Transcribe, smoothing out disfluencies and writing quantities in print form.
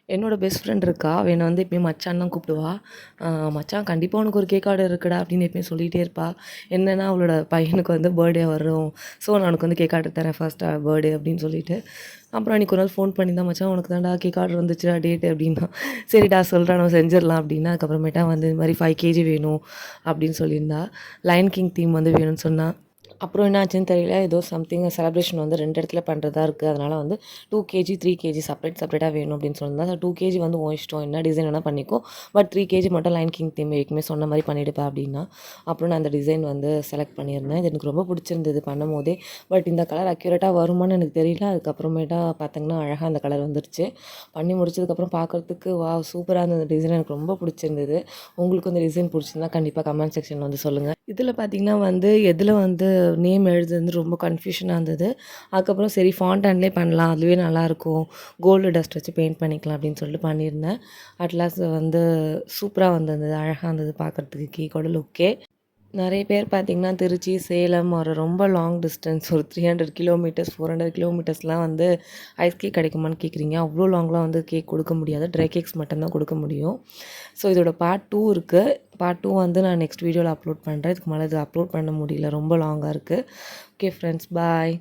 என்னோட best friend இருக்கா. அவ என்ன வந்து எப்பயும் மச்சான்னு தான் கூப்பிடுவா. மச்சான் கண்டிப்பா உனக்கு ஒரு கேக் ஆர்டர் இருக்குடா அப்படின்னு எப்பயும் சொல்லிட்டே இருப்பா. என்னன்னா அவளோட பையனுக்கு வந்து பர்த்டே வரும். ஸோ நான் உனக்கு வந்து கேக் ஆர்டர் தரேன் ஃபர்ஸ்ட் பர்த்டே அப்படின்னு சொல்லிட்டு. அப்புறம் அன்றைக்கி ஒரு நாள் ஃபோன் பண்ணி தான் மச்சான் உனக்கு தான்டா கேக் ஆர்டர் வந்துச்சுடா டேட்டு அப்படின்னா. சரிடா சொல்கிறேன் நம்ம செஞ்சிடலாம் அப்படின்னா. அதுக்கப்புறமேட்டா வந்து இது மாதிரி 5 கேஜி வேணும் அப்படின்னு சொல்லியிருந்தா. லயன் கிங் தீம் வந்து வேணும்னு சொன்னா. அப்புறம் என்ன ஆச்சுன்னு தெரியல. ஏதோ சம்திங் செலிப்ரேஷன் வந்து 2 இடத்துல பண்ணுறதா இருக்குது. அதனால் வந்து 2 கேஜி 3 கேஜி செப்பரேட்டாக வேணும் அப்படின்னு சொல்லியிருந்தா. 2 கேஜி வந்து உன் இஷ்டம், என்ன டிசைன் வேணால் பண்ணிக்கோ, பட் 3 கேஜி மட்டும் லைன் கிங் தீம் ஏற்கனவே சொன்ன மாதிரி பண்ணிவிடுப்பா அப்படின்னா. அப்புறம் நான் அந்த டிசைன் வந்து செலக்ட் பண்ணியிருந்தேன். இது எனக்கு ரொம்ப பிடிச்சிருந்தது பண்ணும் போதே. பட் இந்த கலர் அக்யூரேட்டாக வருமானு எனக்கு தெரியல. அதுக்கப்புறமேட்டா பார்த்தீங்கன்னா அழகாக அந்த கலர் வந்துருச்சு. பண்ணி முடிச்சதுக்கப்புறம் பார்க்குறதுக்கு சூப்பராக இருந்த அந்த டிசைன் எனக்கு ரொம்ப பிடிச்சிருந்தது. உங்களுக்கு இந்த டிசைன் பிடிச்சிருந்தா கண்டிப்பாக கமெண்ட் செக்ஷனில் வந்து சொல்லுங்கள். இதில் பார்த்தீங்கன்னா வந்து எதில் வந்து நேம் எழுதுறது வந்து ரொம்ப கன்ஃபியூஷனாக இருந்தது. அதுக்கப்புறம் சரி ஃபாண்டன்லேயே பண்ணலாம், அதுவே நல்லாயிருக்கும், கோல்டு டஸ்ட் வச்சு பெயிண்ட் பண்ணிக்கலாம் அப்படின்னு சொல்லிட்டு பண்ணியிருந்தேன். அட்லாஸ்ட் வந்து சூப்பராக வந்திருந்தது, அழகாக இருந்தது பார்க்குறதுக்கு கேக்கோட லுக்கே. நிறைய பேர் பார்த்திங்கன்னா திருச்சி, சேலம் ஒரு ரொம்ப லாங் டிஸ்டன்ஸ் ஒரு 300 கிலோமீட்டர்ஸ் 400 கிலோமீட்டர்ஸ்லாம் வந்து ஐஸ் கேக் கிடைக்குமான்னு கேட்குறீங்க. அவ்வளோ லாங்லாம் வந்து கேக் கொடுக்க முடியாது. ட்ரை கேக்ஸ் மட்டும்தான் கொடுக்க முடியும். ஸோ இதோட பார்ட் 2 இருக்குது. பார்ட் 2 வந்து நான் நெக்ஸ்ட் வீடியோவில் அப்லோட் பண்ணுறேன். இதுக்கு மேலே இது அப்லோட் பண்ண முடியல, ரொம்ப லாங்காக இருக்குது. ஓகே ஃப்ரெண்ட்ஸ், பாய்.